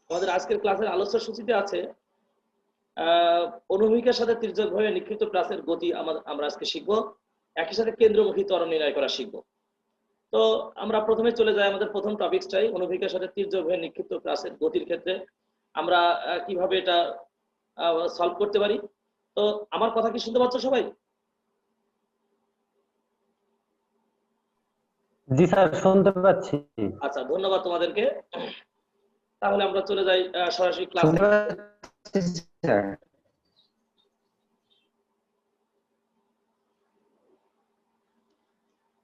আমাদের আজকের ক্লাসের আলোচ্য সূচিতে আছে অনুভূমিকার সাথে তির্যকভাবে নিক্ষিপ্ত প্রাসের গতি আমরা আজকে শিখবো। একই সাথে কেন্দ্রমুখী ত্বরণ নির্ণয় করা শিখবো। তো আমরা প্রথমে চলে যাই আমাদের প্রথম টপিকটাই, অনুভূমিকার সাথে তির্যকভাবে নিক্ষিপ্ত প্রাসের গতির ক্ষেত্রে আমরা কিভাবে এটা সলভ করতে পারি। তো আমার কথা কি শুনতে পাচ্ছ সবাই? জি স্যার, শুনতে পাচ্ছি। আচ্ছা, ধন্যবাদ তোমাদেরকে। তাহলে আমরা চলে যাই সরাসরি ক্লাসে।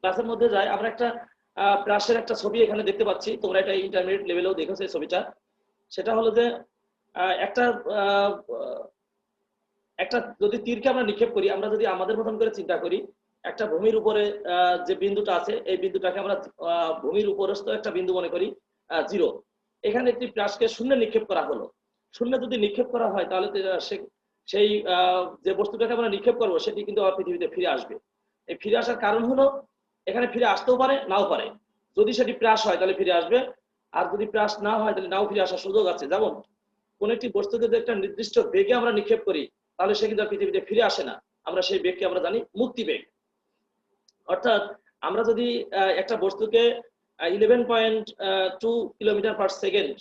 ক্লাসের মধ্যে যাই, আমরা একটা প্রাসের একটা ছবি এখানে দেখতে পাচ্ছি, তোমরা এটা ইন্টারমিডিয়েট লেভেলেও দেখেছো এই ছবিটা। সেটা হলো যে একটা একটা যদি তীরকে আমরা নিক্ষেপ করি, আমরা যদি আমাদের মতন করে চিন্তা করি, একটা ভূমির উপরে যে বিন্দুটা আছে এই বিন্দুটাকে আমরা ভূমির উপরস্থ একটা বিন্দু মনে করি 0। এখানে একটি প্রাসকে শূন্যে নিক্ষেপ করা হলো। শূন্যে যদি নিক্ষেপ করা হয় তাহলে সেই যে বস্তুটাকে আমরা নিক্ষেপ করবো সেটি কিন্তু আবার পৃথিবীতে ফিরে আসবে। এই ফিরে আসার কারণ হলো এখানে ফিরে আসতেও পারে, নাও পারে। যদি সেটি প্রাস হয় তাহলে ফিরে আসবে, আর যদি প্রাস না হয় তাহলে নাও ফিরে আসার সুযোগ আছে। যেমন কোন একটি বস্তুকে যদি একটা নির্দিষ্ট বেগে আমরা নিক্ষেপ করি তাহলে সে কিন্তু পৃথিবীতে ফিরে আসে না। আমরা সেই বেগকে আমরা জানি মুক্তি বেগ। অর্থাৎ আমরা যদি একটা বস্তুকে 11.2 কিলোমিটার পার সেকেন্ড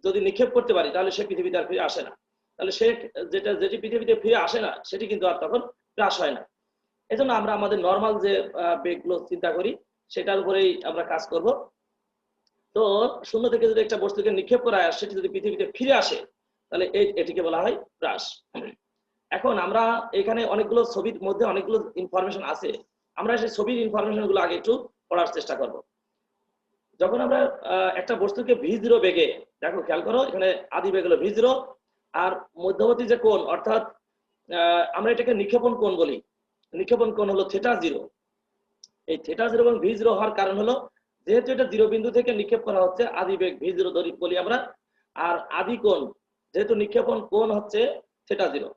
যদি নিক্ষেপ করতে পারি তাহলে সে পৃথিবীতে আর ফিরে আসে না। তাহলে সে যেটি পৃথিবীতে ফিরে আসে না সেটি কিন্তু আর তখন হ্রাস হয় না। এজন্য আমরা আমাদের নর্মাল যে বেগগুলো চিন্তা করি সেটার উপরেই আমরা কাজ করব। তো শূন্য থেকে যদি একটা বস্তুকে নিক্ষেপ করা হয় সেটি যদি পৃথিবীতে ফিরে আসে তাহলে এটিকে বলা হয় হ্রাস। এখন আমরা এখানে অনেকগুলো ছবির মধ্যে অনেকগুলো ইনফরমেশন আছে, আমরা সেই ছবির ইনফরমেশন গুলো আগে একটু পড়ার চেষ্টা করব। যখন আমরা একটা বস্তুকে v0 বেগে, দেখো খেয়াল করো এখানে আদি বেগ হলো v0 আর মধ্যবর্তী যে কোণ অর্থাৎ আমরা এটাকে নিক্ষেপণ কোণ বলি, নিক্ষেপণ কোণ হলো θ0। এই θ0 এবং v0 হওয়ার কারণ হলো যেহেতু এটা 0 বিন্দু থেকে নিক্ষেপ করা হচ্ছে আদি বেগ v0 ধরি বলি আমরা, আর আদি কোণ যেহেতু নিক্ষেপণ কোণ হচ্ছে θ0।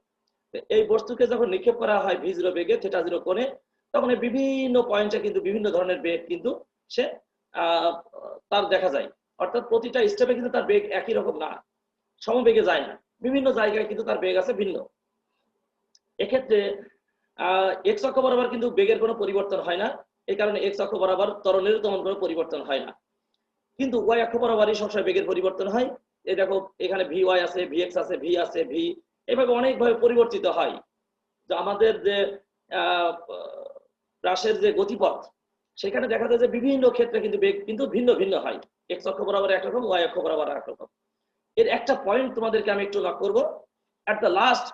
এই বস্তুকে যখন নিক্ষেপ করা হয় v0 বেগে θ0 কোণে, তখন বিভিন্ন পয়েন্টে কিন্তু বিভিন্ন ধরনের বেগ কিন্তু সে তার দেখা যায়। অর্থাৎ প্রতিটা স্টেপে কিন্তু তার বেগ একই রকম না, সমবেগে যায় না, বিভিন্ন জায়গায় কিন্তু তার বেগ আছে ভিন্ন। এক্ষেত্রে এক্স অক্ষ বরাবর কিন্তু বেগের কোনো পরিবর্তন হয় না, এই কারণে এক্স অক্ষ বরাবর ত্বরণের তেমন কোনো পরিবর্তন হয় না। কিন্তু ওয়াই অক্ষ বরাবরই সবসময় বেগের পরিবর্তন হয়। এই দেখো এখানে ভি ওয়াই আছে, ভি এক্স আছে, ভি আছে, ভি এভাবে অনেকভাবে পরিবর্তিত হয়। তো আমাদের যে প্রাসের যে গতিপথ সেখানে দেখা যায় যে বিভিন্ন ক্ষেত্রে কিন্তু বেগ কিন্তু ভিন্ন ভিন্ন হয়। এক্স অক্ষ বরাবর একরকম, ওয়াই অক্ষ বরাবর একরকম। এর একটা পয়েন্ট তোমাদেরকে আমি একটু লক করবো, at the last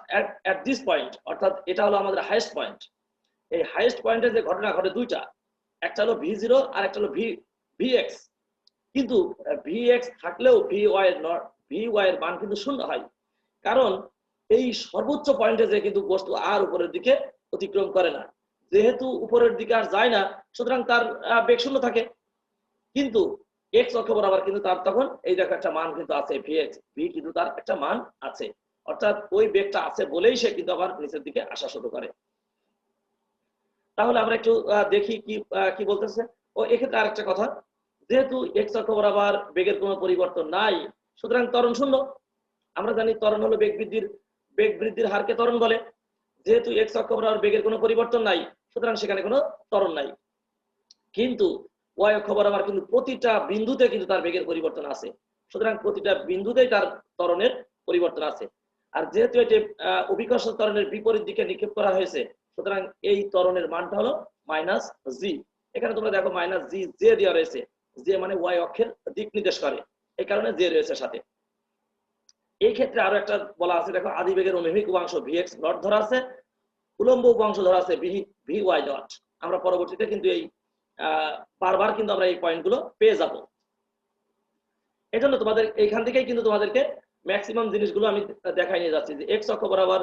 at this point, অর্থাৎ এটা হলো আমাদের হাইয়েস্ট পয়েন্ট। এই হাইয়েস্ট পয়েন্টে যে ঘটনা ঘটে দুইটা, একটা হলো v0 আর একটা হলো vx। কিন্তু vx থাকলেও vy এর মান কিন্তু শূন্য হয়, কারণ এই সর্বোচ্চ পয়েন্টে যে কিন্তু বস্তু আর উপরের দিকে অতিক্রম করে না। যেহেতু উপরের দিকে আর যায় না সুতরাং তার বেগ শূন্য থাকে। কিন্তু এক্স অক্ষ বরাবর কিন্তু তার তখন এই দেখো একটা মান কিন্তু আছে vx, ভি কিন্তু তার একটা মান আছে, অর্থাৎ ওই বেগটা আছে বলেই সে কিন্তু আবার নিচের দিকে আসা শুরু করে। তাহলে আমরা একটু দেখি কি বলতেছে। ও এক্ষেত্রে আরেকটা কথা, যেহেতু এক্স অক্ষ বরাবর বেগের কোনো পরিবর্তন নাই সুতরাং ত্বরণ শূন্য। আমরা জানি ত্বরণ হলো বেগ বৃদ্ধির হারকে ত্বরণ বলে। যেহেতু এক্স অক্ষ বরাবর বেগের কোনো পরিবর্তন নাই সুতরাং সেখানে কোনো ত্বরণ নাই। কিন্তু ওয়াই অক্ষ বরাবর কিন্তু প্রতিটা বিন্দুতে কিন্তু তার বেগের পরিবর্তন আছে, সুতরাং প্রতিটা বিন্দুতেই তার ত্বরণের পরিবর্তন আছে। আর যেহেতু এটি অভিকর্ষ ত্বরণের বিপরীত দিকে নিক্ষেপ করা হয়েছে সুতরাং এই ত্বরণের মানটা হলো -g। এখানে তোমরা দেখো -g জে দেওয়া রয়েছে, জে মানে ওয়াই অক্ষের দিক নির্দেশ করে, এই কারণে জে রয়েছে সাথে। এই ক্ষেত্রে আরো একটা বলা আছে, দেখো আদি বেগের অনুভূমিক উপাংশ vx নট ধরা আছে, উলম্ব উপাংশ ধরা আছে vy নট। আমরা পরবর্তীতে কিন্তু এই বারবার কিন্তু আমরা এই পয়েন্টগুলো পেয়ে যাব। এজন্য তোমাদের এইখান থেকেই কিন্তু তোমাদেরকে ম্যাক্সিমাম জিনিসগুলো আমি দেখাই নিয়ে যাচ্ছি যে এক্স অক্ষ বরাবর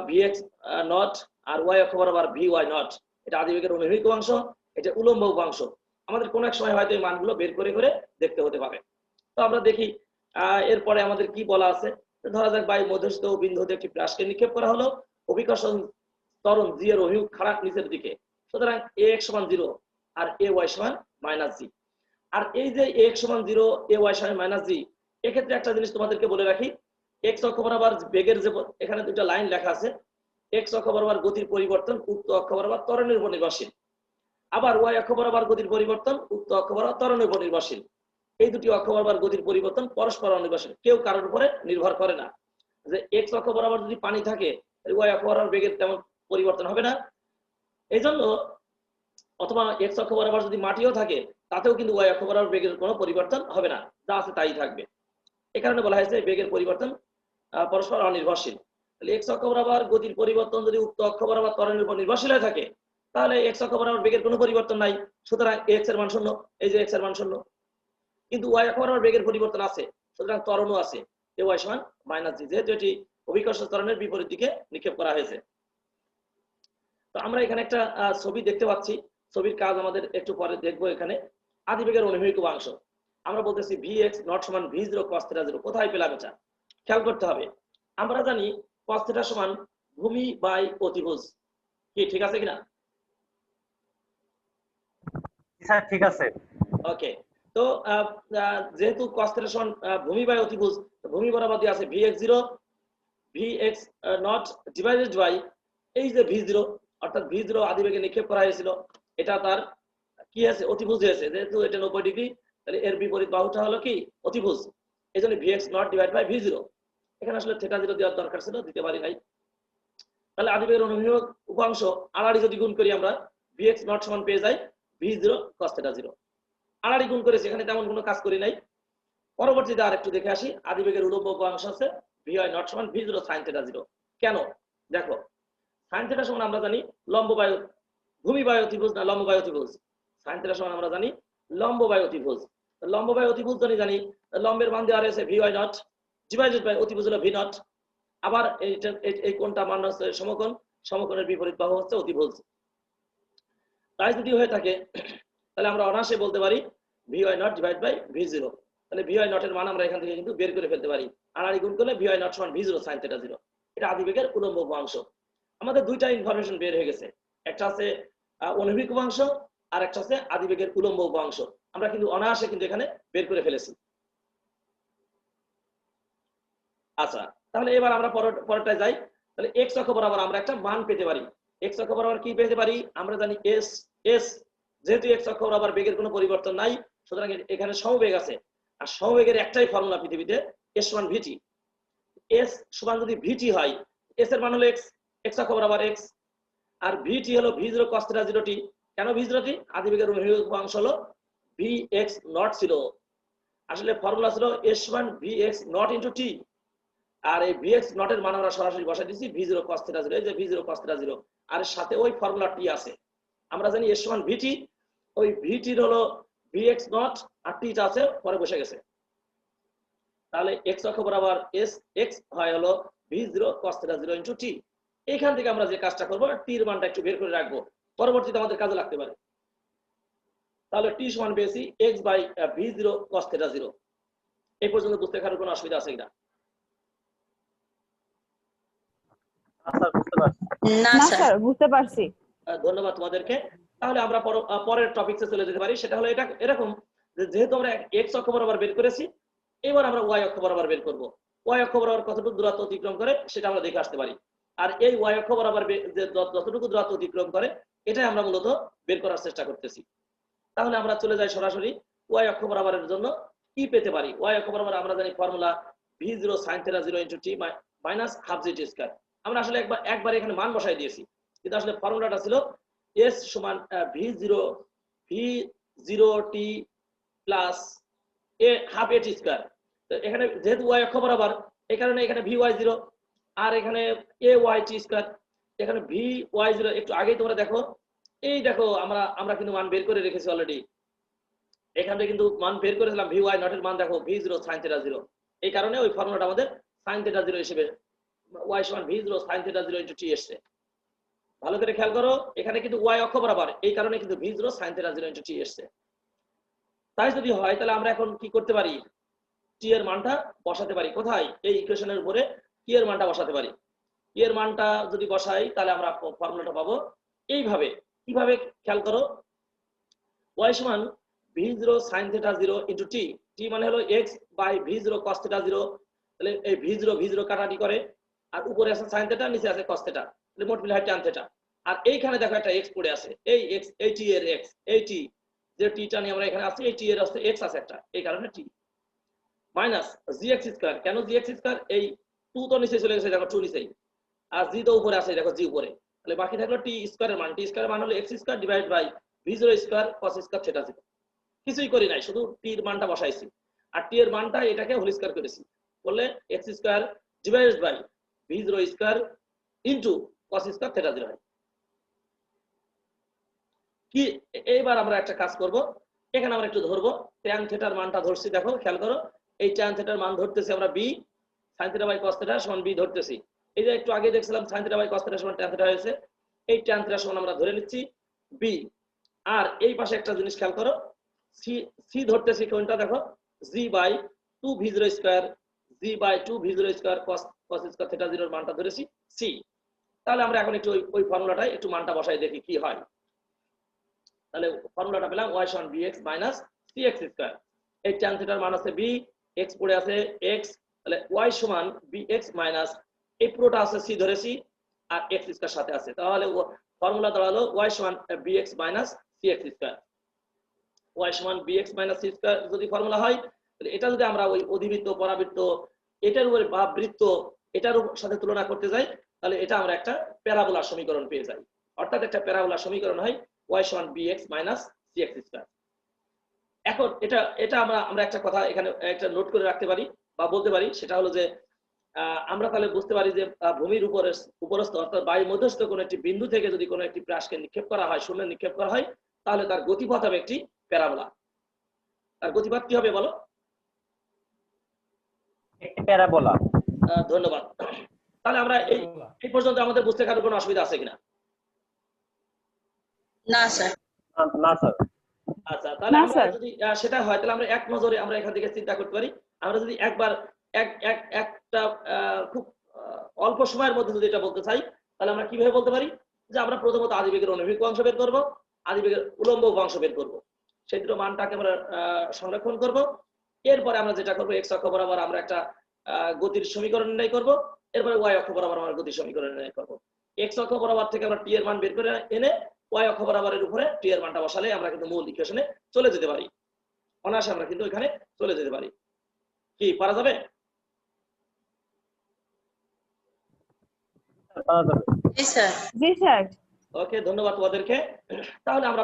vx নট আর ওয়াই অক্ষ বরাবর vy নট, এটা আদি বেগের অনুভূমিক উপাংশ, এটা উলম্ব উপাংশ। আমাদের কোনো এক সময় হয়তো এই মানগুলো বের করে করে দেখতে হতে পারে। তো আমরা দেখি এরপরে আমাদের কি বলা আছে। ধরা যাক বায়ু মধ্যস্থ বিন্দু হতে একটি প্রাসকে নিক্ষেপ করা হলো, অভিকর্ষণ ত্বরণ জি এর অভিমুখ খাড়াক নিচের দিকে, সুতরাং ax = 0 আর ay = -g। আর এই যে ax = 0 ay = -g, এক্ষেত্রে একটা জিনিস তোমাদেরকে বলে রাখি, এক্স অক্ষ বরাবর বেগের যে এখানে দুটো লাইন লেখা আছে, এক্স অক্ষ বরাবর গতির পরিবর্তন উক্ত অক্ষ বরাবর ত্বরণের উপর নির্ভরশীল, আবার ওয়াই অক্ষ বরাবর গতির পরিবর্তন উক্ত অক্ষ বরাবর ত্বরণের উপর নির্ভরশীল। এই দুটি অক্ষ বরাবর গতির পরিবর্তন পরস্পর অনির্ভরশীল, কেউ কারোর উপরে নির্ভর করে না। যে এক্স অক্ষ বরাবর যদি পানি থাকে, ওয়াই অক্ষ বরাবর বেগের তেমন পরিবর্তন হবে না। এই জন্য অথবা এক্স অক্ষ বরাবর যদি মাটিও থাকে, তাতেও কিন্তু ওয়াই অক্ষ বরাবর বেগের কোনো পরিবর্তন হবে না, যা আছে তাই থাকবে। এ কারণে বলা হয়েছে বেগের পরিবর্তন পরস্পর অনির্ভরশীল। তাহলে এক্স অক্ষ বরাবর গতির পরিবর্তন যদি উক্ত অক্ষ বরাবর ত্বরণের উপর নির্ভরশীল হয়ে থাকে, তাহলে এক্স অক্ষ বরাবর বেগের কোনো পরিবর্তন নাই, সুতরাং এক্স এর মান শূন্য। এই যে এক্স এর মান শূন্য, কিন্তু ওয়াই অক্ষ বরাবর বেগের পরিবর্তন আছে, সুতরাং ত্বরণও আছে, এ ওয়াই সমান মাইনাস জি, যেহেতু এটি অভিকর্ষ ত্বরণের বিপরীত দিকে নিক্ষেপ করা হয়েছে। তো আমরা এখানে একটা ছবি দেখতে পাচ্ছি, ছবির কাজ আমাদের একটু পরে দেখবো। এখানে আদিবেগের অনুভূমিক উপাংশ আমরা বলতেছি ভি এক্স নট সমান V zero cos theta zero. কোথায় পেলাম এটা খেয়াল করতে হবে। আমরা জানি কস থিটা সমান ভূমি বাই অতিভুজ, কি ঠিক আছে কিনা? স্যার ঠিক আছে। ওকে, তো যেহেতু cos θ সমান ভূমি বাই অতিভুজ, ভূমি বরাবর দিয়ে আছে vx0 vx not divided by এই যে v0, অর্থাৎ v0 আদিবেগে নিক্ষেপ করা হয়েছিল, এটা তার কি আছে, অতিভুজ হয়েছে। যেহেতু এটা 90 ডিগ্রি, তাহলে এর বিপরীত বাহুটা হলো কি অতিভুজ, এজন্য vx not divide by v0। এখানে আসলে θ0 দেওয়ার দরকার ছিল, দিতে পারি নাই। তাহলে আদিবেগের অনুভূমিক উপাংশ আড়াআড়ি যদি গুণ করি, আমরা vx নট সমান পেয়ে যাই v0 cos θ0। আড়াআড়ি গুণ করেছি, এখানে তেমন কোনো কাজ করি নাই। পরবর্তীতে আরেকটু দেখে আসি, আদিবেগের উলম্ব উপাংশ আছে vy নট সমান v0 sin θ0। কেন দেখো, sin θ সমান আমরা জানি লম্ব বাই ভূমি বাই অতিভুজ, না লম্ব বাই অতিভুজ। sin θ সমান আমরা জানি লম্ব বাই অতিভুজ। লম্ব বাই অতিভুজ জানি লম্বের মান দেওয়া রয়েছে vy নট ডিভাইডেড বাই অতিভুজ হলো v নট। আবার এই কোণটা মান হচ্ছে সমকোণ, সমকোণের বিপরীত বাহু হচ্ছে অতিভুজ। তাই যদি হয়ে থাকে, তাহলে আমরা অনায়াসে বলতে পারি vy not divide by v0। তাহলে vy নট এর মান আমরা এখান থেকে কিন্তু বের করে ফেলতে পারি। আড়াআড়ি গুণ করলে vy নট সমান v0 sin θ0। এটা আদিবেগের উলম্ব উপাংশ। আমাদের দুইটা ইনফরমেশন বের হয়ে গেছে, একটা আছে অনুভূমিক উপাংশ আর একটা আছে আদিবেগের উলম্ব উপাংশ। আমরা কিন্তু অনায়াসে কিন্তু এখানে বের করে ফেলেছি। আচ্ছা, তাহলে এবার আমরা পরেরটায় যাই। তাহলে x অক্ষ বরাবর আমরা একটা মান পেতে পারি। x অক্ষ বরাবর কি পেতে পারি? আমরা জানি s যেহেতু x অক্ষ বরাবর বেগের কোনো পরিবর্তন নাই, সুতরাং এখানে সমবেগ আছে। আর সমবেগের একটাই ফর্মুলা পৃথিবীতে, s সমান vt। s সমান যদি vt হয়, s এর মান হলো x, x অক্ষ বরাবর x, আর vt হলো v0 cos θ0t। কেন v0 টি? আদিবেগের অনুভূমিক উপাংশ হলো vx নট ছিল, আসলে ফর্মুলা ছিল s সমান vx নট ইনটু t। আর এই vx নট এর মান আমরা সরাসরি বসাই দিয়েছি v0 cos θ0, এই যে v0 cos θ0, আর এর সাথে ওই ফর্মুলা টি আছে। আমরা জানি s সমান vt, ওই vt হলো vx নট আর t টা আছে পরে বসে গেছে। তাহলে x অক্ষ বরাবর s x হয় হলো v0 cos θ0 ইনটু t। এইখান থেকে আমরা যে কাজটা করব, t এর মানটা একটু বের করে রাখবো, পরবর্তীতে আমাদের কাজে লাগতে পারে। তাহলে t সমান পেয়েছি x বাই v0 cos θ0। এই পর্যন্ত বুঝতে কারোর কোনো অসুবিধা আছে কিনা? না স্যার, বুঝতে পারছি। ধন্যবাদ তোমাদেরকে। তাহলে আমরা পরের টপিকসে চলে যেতে পারি। সেটা হলো এটা এরকম যে যেহেতু আমরা x অক্ষ বরাবর বের করেছি, এবার আমরা y অক্ষ বরাবর বের করব। y অক্ষ বরাবর কতটুকু দূরত্ব অতিক্রম করে সেটা আমরা দেখে আসতে পারি। আর এই y অক্ষ বরাবর যে যতটুকু দূরত্ব অতিক্রম করে, এটাই আমরা মূলত বের করার চেষ্টা করতেছি। তাহলে আমরা চলে যাই সরাসরি y অক্ষ বরাবরের জন্য কি পেতে পারি। y অক্ষ বরাবর আমরা জানি formula v0 sin θ0 * t minus half G T square. আমরা আসলে একবার এখানে মান বসাই দিয়েছি, কিন্তু আসলে ফর্মুলাটা ছিল s সমান v0 t plus a half a t square. তো এখানে যেহেতু y অক্ষ বরাবর, এই কারণে এখানে vy0 আর এখানে ay t স্কয়ার। এখানে vy0 একটু আগেই তোমরা দেখো, এই দেখো আমরা কিন্তু মান বের করে রেখেছি অলরেডি। এখানে কিন্তু মান বের করেছিলাম vy নট এর মান দেখো v0 sin θ0। এই কারণে ওই ফর্মুলাটা আমাদের sin θ0 হিসেবে y সমান v0 sin θ0 * t এসেছে। ভালো করে খেয়াল করো, এখানে কিন্তু y অক্ষ বরাবর, এই কারণে কিন্তু v0 sin θ0 * t এসেছে। তাই যদি হয়, তাহলে আমরা এখন কি করতে পারি? t এর মানটা বসাতে পারি। কোথায়? এই ইকুয়েশনের উপরে t এর মানটা বসাতে পারি। t এর মানটা যদি বসাই, তাহলে আমরা ফর্মুলাটা পাবো এইভাবে। কিভাবে? খেয়াল করো, y সমান v0 sin θ0 * t টি মানে হলো x বাই v0 cos θ 0, তাহলে এই v0 কাটাটি করে, আর উপরে আছে sin θ, নিচে আছে cos θ, তাহলে মোট মিলে হয় tan θ। আর এইখানে দেখো একটা x পড়ে আছে, এই x, এই t এর x, এই t যে টিটা নিয়ে আমরা এখানে আছে, এই t এর আছে x আছে একটা, এই কারণে t মাইনাস gx স্কয়ার। কেন gx স্কয়ার? এই 2 তো নিচে চলে গেছে, দেখো 2 নিচেই, আর g তো উপরে আছে, দেখো g উপরে, তাহলে বাকি থাকলো t স্কয়ারের মান। t স্কয়ারের মান হলো x square divide by v0 square cos square θ 0। কিছুই করি নাই, শুধু t এর মানটা বসাইছি, আর t এর মানটা এটাকে হোল স্কয়ার করেছি, বললে x square divided by v0 square into cos square θ 0 হয়। কি এইবার আমরা একটা কাজ করব, এখানে আমরা একটু ধরবো tan θ এর মানটা ধরছি, দেখো খেয়াল করো, এই tan θ এর মান ধরতেছি আমরা b sin θ বাই cos θ সমান b ধরতেছি। এই যে একটু আগে দেখছিলাম sin θ বাই cos θ সমান tan θ হয়েছে, এই tan θ সমান আমরা ধরে নিচ্ছি b। আর এই পাশে একটা জিনিস খেয়াল করো, c ধরতেছি কোনটা, দেখো g by 2 v0 square, g by 2 v0 square cos square θ 0 এর মানটা ধরেছি c। তাহলে আমরা এখন একটু ওই ফর্মুলাটায় একটু মানটা বসাই দেখি কি হয়। তাহলে ফর্মুলাটা পেলাম y সমান bx মাইনাস cx স্কয়ার। এই tan θ এর মান আছে b, x পড়ে আছে x, তাহলে y সমান bx মাইনাস এই পুরোটা আছে c ধরেছি, আর x স্কয়ার সাথে আছে, তাহলে ফর্মুলা দাঁড়ালো y সমান bx minus cx square. y সমান bx মাইনাস c স্কয়ার যদি ফর্মুলা হয়, তাহলে এটা যদি আমরা ওই অধিবৃত্ত পরাবৃত্ত এটার উপরে বা বৃত্ত এটার সাথে তুলনা করতে যাই, তাহলে এটা আমরা একটা প্যারাবোলার সমীকরণ পেয়ে যাই। অর্থাৎ একটা প্যারাবোলার সমীকরণ হয় y সমান bx মাইনাস cx স্কয়ার। এখন এটা আমরা একটা কথা এখানে একটা নোট করে রাখতে পারি বা বলতে পারি, সেটা হলো যে আমরা তাহলে বুঝতে পারি যে ভূমির উপরস্থ অর্থাৎ বায়ুর মধ্যস্থ কোনো একটি বিন্দু থেকে যদি কোনো একটি প্রাসকে নিক্ষেপ করা হয়, শূন্যে নিক্ষেপ করা হয়, তাহলে তার গতিপথ হবে একটি প্যারাবোলা। তার গতিপথ কি হবে বলো? একটি প্যারাবোলা। ধন্যবাদ। তাহলে আমরা এই পর্যন্ত আমাদের বুঝতে কারো কোনো অসুবিধা আছে কিনা? না স্যার। না স্যার। আচ্ছা, তাহলে আমরা যদি সেটা হয়, তাহলে আমরা এক নজরে আমরা এখান থেকে চিন্তা করতে পারি। আমরা যদি একবার একটা খুব অল্প সময়ের মধ্যে যদি এটা বলতে চাই, তাহলে আমরা কিভাবে বলতে পারি যে আমরা প্রথমত আদিবেগের অনুভূমিক অংশ বের করব, আদিবেগের উলম্ব অংশ বের করব, সেই দুটো মানটাকে আমরা সংরক্ষণ করব। এরপরে আমরা যেটা করব, এক্স অক্ষ বরাবর আমরা একটা গতির সমীকরণ নির্ণয় করব, এরপরে ওয়াই অক্ষ বরাবর আমরা গতির সমীকরণ নির্ণয় করব। এক্স অক্ষ বরাবর থেকে আমরা টি এর মান বের করে এনে ওয়াই অক্ষ বরাবরের উপরে টি এর মানটা বসালে আমরা কিন্তু মূল ইকুয়েশনে চলে যেতে পারি, অনায়াসে আমরা কিন্তু এখানে চলে যেতে পারি। কি পারা যাবে? জি স্যার। ওকে, ধন্যবাদ তোমাদেরকে। তাহলে আমরা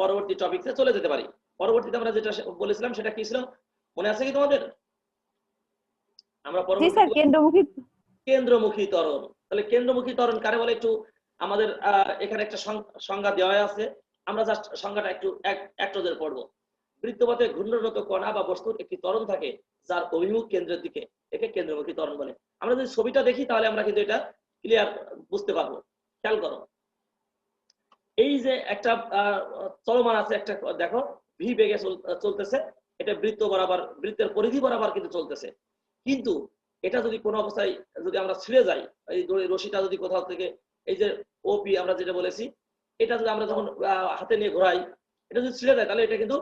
পরবর্তী টপিকসে চলে যেতে পারি। পরবর্তীতে আমরা যেটা বলেছিলাম সেটা কি ছিল মনে আছে কি তোমাদের? আমরা পরবর্তী কেন্দ্রমুখী ত্বরণ। তাহলে কেন্দ্রমুখী ত্বরণ কারে বলে একটু আমাদের এখানে একটা সংজ্ঞা দেওয়া আছে, আমরা জাস্ট সংজ্ঞাটা একটু পড়বো। বৃত্তপথে ঘূর্ণনরত কণা বা বস্তুর একটি ত্বরণ থাকে যার অভিমুখ কেন্দ্রের দিকে, একে কেন্দ্রমুখী ত্বরণ বলে। আমরা যদি ছবিটা দেখি তাহলে আমরা কিন্তু এটা ক্লিয়ার বুঝতে পারবো। খেয়াল করো, এই যে একটা চলমান আছে, একটা দেখো ভি বেগে চলতেছে, এটা বৃত্তের পরিধি বরাবর কিন্তু চলতেছে, কিন্তু এটা যদি কোনো অবস্থায় যদি আমরা ছিঁড়ে যাই, এই রশিটা যদি কোথাও থেকে এই যে ওপি আমরা যেটা বলেছি, এটা যদি আমরা যখন হাতে নিয়ে ঘোরাই, এটা যদি ছিঁড়ে যায় তাহলে এটা কিন্তু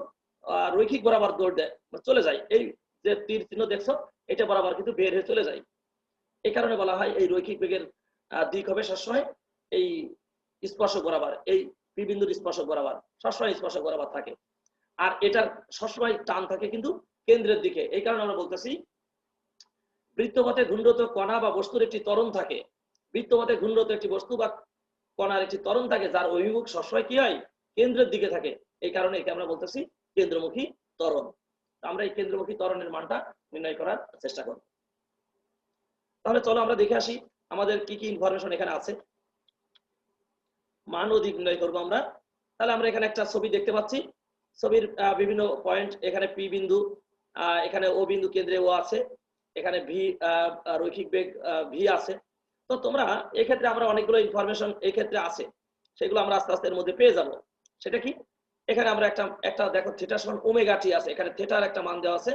রৈখিক বরাবর দৌড় দেয়, চলে যায়। এই যে তীর চিহ্ন দেখছো, এটা বরাবর কিন্তু বের হয়ে চলে যায়। এই কারণে বলা হয় এই রৈখিক বেগের দিক হবে সবসময় এই স্পর্শক বরাবর, এই পি বিন্দুর স্পর্শক বরাবর সবসময় স্পর্শক বরাবর থাকে, আর এটার সবসময় টান থাকে কিন্তু কেন্দ্রের দিকে। এই কারণে আমরা বলতেছি বৃত্তপথে ঘূর্ণরত কণা বা বস্তুর একটি ত্বরণ থাকে, বৃত্তপথে ঘূর্ণরত একটি বস্তু বা কণার একটি ত্বরণ থাকে যার অভিমুখ সবসময় কি হয়, কেন্দ্রের দিকে থাকে। এই কারণে একে আমরা বলতেছি কেন্দ্রমুখী ত্বরণ। আমরা এই কেন্দ্রমুখী ত্বরণের মানটা নির্ণয় করার চেষ্টা করব। তাহলে চলো আমরা দেখে আসি আমাদের কি কি ইনফরমেশন এখানে আছে। মান ও দিক নির্ণয় করবো আমরা। তাহলে আমরা এখানে একটা ছবি দেখতে পাচ্ছি, ছবির বিভিন্ন পয়েন্ট, এখানে পি বিন্দু, এখানে ও বিন্দু কেন্দ্রে ও আছে, এখানে ভি রৈখিক বেগ ভি আছে। তো তোমরা এক্ষেত্রে আমরা অনেকগুলো ইনফরমেশন এক্ষেত্রে আছে, সেগুলো আমরা আস্তে আস্তে এর মধ্যে পেয়ে যাব। সেটা কি, এখানে আমরা একটা দেখো থিটা সমান ওমেগা টি আছে, এখানে থিটার একটা মান দেওয়া আছে।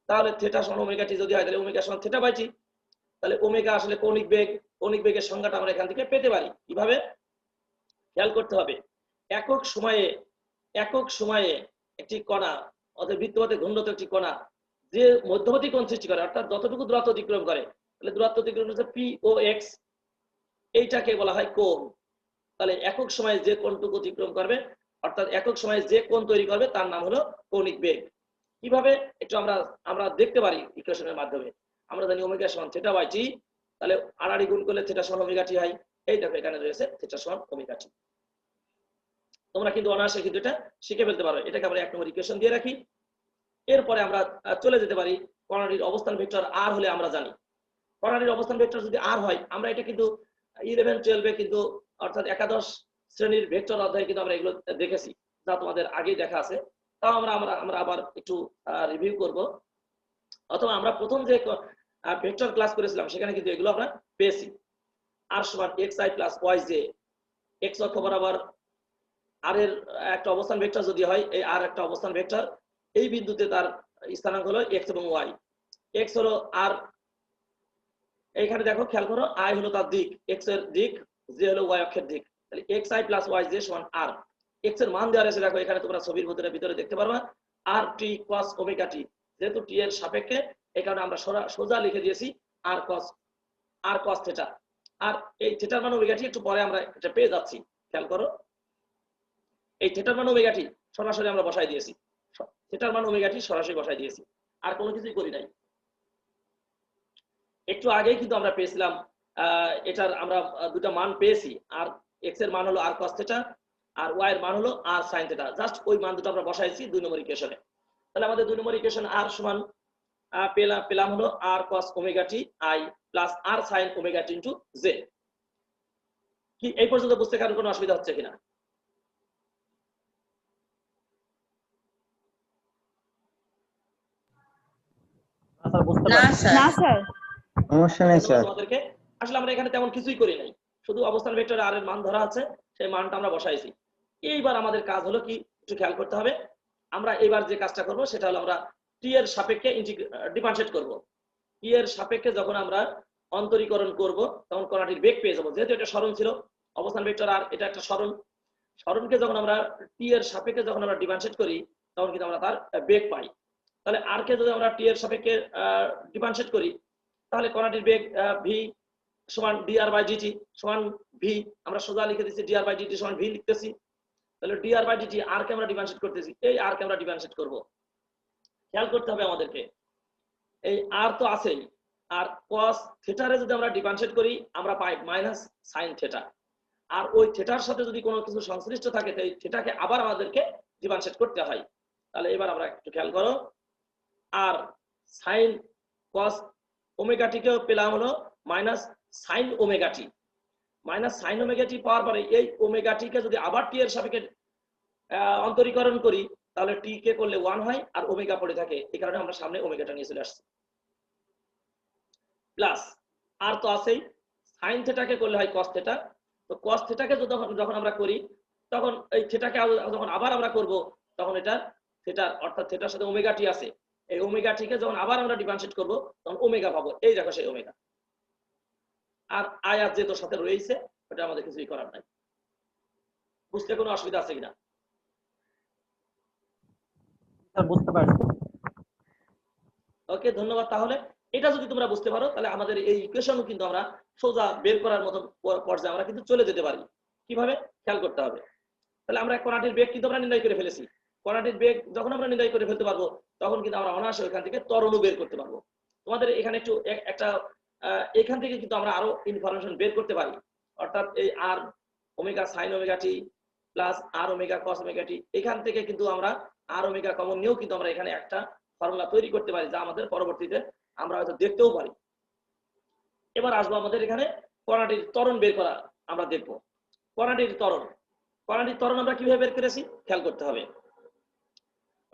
তাহলে থিটা সমান ওমেগা টি যদি হয়, তাহলে ওমেগা সমান থিটা বাই টি। তাহলে ওমেগা আসলে কৌণিক বেগ, কৌণিক বেগের সংজ্ঞাটা আমরা এখান থেকে পেতে পারি কিভাবে, খেয়াল করতে হবে। একক সময়ে একটি কণা অতএব বৃত্তপথে ঘূর্ণত একটি কণা যে মধ্যবর্তী কোণ সৃষ্টি করে, অর্থাৎ যতটুকু দূরত্ব অতিক্রম করে, তাহলে দূরত্ব অতিক্রম হচ্ছে পি ও এক্স, এইটাকে বলা হয় কোণ। তাহলে একক সময়ে যে কোণটুকু অতিক্রম করবে, অর্থাৎ একক সময়ে যে কোণ তৈরি করবে তার নাম হলো কৌণিক বেগ। কিভাবে একটু আমরা দেখতে পারি ইকুয়েশনের মাধ্যমে। আমরা জানি ওমেগা সমান থিটা বাই টি, তাহলে আড়াআড়ি গুণ করলে থিটা সমান ওমেগা টি হয়। এই দেখো এখানে রয়েছে থিটা সমান ওমেগা টি। তোমরা কিন্তু অনায়াসে কিন্তু এটা শিখে ফেলতে পারো। এটাকে আমরা 1 নম্বর ইকুয়েশন দিয়ে রাখি। এরপরে আমরা চলে যেতে পারি কণাটির অবস্থান ভেক্টর আর হলে আমরা জানি কণাটির অবস্থান ভেক্টর যদি আর হয়, আমরা এটা কিন্তু 11 12 এ কিন্তু অর্থাৎ একাদশ শ্রেণীর ভেক্টর অধ্যায়ে কিন্তু আমরা এগুলো দেখেছি, যা তোমাদের আগেই দেখা আছে। তাও আমরা আবার একটু রিভিউ করব। অথবা আমরা প্রথম যে ভেক্টর ক্লাস করেছিলাম সেখানে কিন্তু এগুলো আমরা পেয়েছি। আর সমান xi প্লাস yj, x অক্ষ বরাবর আর এর একটা অবস্থান ভেক্টর যদি হয়, এই আর একটা অবস্থান ভেক্টর, এই বিন্দুতে তার স্থানাঙ্ক হলো x এবং y। x হলো আর, এইখানে দেখো খেয়াল করো, i হলো তার দিক, x এর দিক, j হলো y অক্ষের দিক। তাহলে xi প্লাস yj সমান r। x এর মান দেওয়া আছে দেখো এখানে, তোমরা ছবির ভিতরে দেখতে পারবা r t cos omega t। যেহেতু t এর সাপেক্ষে, এই কারণে আমরা সোজা লিখে দিয়েছি r cos থিটা। আর এই থিটার মান ওমেগা টি একটু পরে আমরা এটা পেয়ে যাচ্ছি। খেয়াল করো, এই থিটার মান ওমেগা টি সরাসরি আমরা বসাই দিয়েছি, থিটার মান ওমেগা টি সরাসরি বসাই দিয়েছি, আর কোনো কিছুই করি নাই। একটু আগেই কিন্তু আমরা পেয়েছিলাম এটার আমরা দুটো মান পেয়েছি, আর x এর মান হলো r cos থিটা আর y এর মান হলো r sin থিটা। জাস্ট ওই মান দুটো আমরা বসাইছি 2 নম্বর ইকুয়েশনে। তাহলে আমাদের 2 নম্বর ইকুয়েশন r সমান পেলাম হলো r cos omega T i plus r sin omega t into j। কি এই পর্যন্ত বুঝতে কারণ কোনো অসুবিধা হচ্ছে কিনা? না স্যার। সমস্যা নেই স্যার। তোমাদেরকে আসলে আমরা এখানে তেমন কিছুই করি নাই, শুধু অবস্থান ভেক্টরে আর এর মান ধরা আছে, সেই মানটা আমরা বসাইছি। এইবার আমাদের কাজ হলো কি, একটু খেয়াল করতে হবে। আমরা এবার যে কাজটা করব সেটা হলো আমরা টি এর সাপেক্ষে ডিফারেন্সিয়েট করব। টি এর সাপেক্ষে যখন আমরা অন্তরীকরণ করব তখন কণাটির বেগ পেয়ে যাব। যেহেতু এটা সরণ ছিল, অবস্থান ভেক্টর আর এটা একটা সরণকে যখন আমরা টি এর সাপেক্ষে যখন আমরা ডিফারেন্সিয়েট করি তখন কিন্তু আমরা তার বেগ পাই। তাহলে আর কে যদি আমরা টি এর সাপেক্ষে ডিফারেন্সিয়েট করি, তাহলে কণাটির বেগ v সমান dr বাই dt সমান v, আমরা সোজা লিখে দিচ্ছি dr বাই dt সমান v লিখতেছি। তাহলে dr বাই dt আর কে আমরা ডিফারেন্সিয়েট করতেছি, এই আর কে আমরা ডিফারেন্সিয়েট করব। খেয়াল করতে হবে আমাদেরকে, এই আর তো আছেই, আর cos থিটারে যদি আমরা ডিফারেন্সিয়েট করি আমরা পাই মাইনাস sin থিটা। আর ওই থিটার সাথে যদি কোনো কিছু সংশ্লিষ্ট থাকে তাই থিটাকে আবার আমাদেরকে ডিফারেন্সিয়েট করতে হয়। তাহলে এবার আমরা একটু খেয়াল করো, আর sin cos ওমেগা টি কেও পেলাম হলো minus sin omega t. Minus sin omega t পাওয়ার পরে এই ওমেগা টি কে যদি আবার টি এর সাপেক্ষে অন্তরীকরণ করি তাহলে টি কে করলে 1 হয় আর ওমেগা পড়ে থাকে, এই কারণে আমরা সামনে ওমেগাটা নিয়ে চলে আসছি। প্লাস আর তো আছেই, sin থিটাকে করলে হয় cos থিটা। তো cos থিটাকে যখন আমরা করি তখন এই থিটাকে যখন আবার আমরা করব তখন এটা থিটা, অর্থাৎ থিটার সাথে ওমেগা টি আছে, এই ওমেগা টিকে যখন আবার আমরা ডিফারেন্সিয়েট করব তখন ওমেগা পাবো। এই দেখো সেই ওমেগা। আর আই আর যেহেতু সাথে রয়েছে ওটা আমাদের কিছুই করার নাই। বুঝতে কোনো অসুবিধা আছে কিনা? বুঝতে পারছি। ওকে, ধন্যবাদ। তাহলে এটা যদি তোমরা বুঝতে পারো তাহলে আমাদের এই ইকুয়েশনও কিন্তু আমরা সোজা বের করার মতো পর্যায়ে আমরা কিন্তু চলে যেতে পারি। কিভাবে খেয়াল করতে হবে। তাহলে আমরা কণাটির বেগ কিন্তু আমরা নির্ণয় করে ফেলেছি। কণাটির বেগ যখন আমরা নির্ণয় করে ফেলতে পারবো তখন কিন্তু আমরা অনায়াসে ওইখান থেকে ত্বরণও বের করতে পারবো। তোমাদের এখানে একটু একটা এখান থেকে কিন্তু আমরা আরো ইনফরমেশন বের করতে পারি। অর্থাৎ এই আর ওমেগা সাইন ওমেগা টি plus R omega cos omega টি, এখান থেকে কিন্তু আমরা আর ওমেগা কমন নিয়েও কিন্তু আমরা এখানে একটা ফর্মুলা তৈরি করতে পারি, যা আমাদের পরবর্তীতে আমরা হয়তো দেখতেও পারি। এবার আসবো আমাদের এখানে কণাটির ত্বরণ বের করা আমরা দেখবো। কণাটির ত্বরণ আমরা কিভাবে বের করেছি খেয়াল করতে হবে।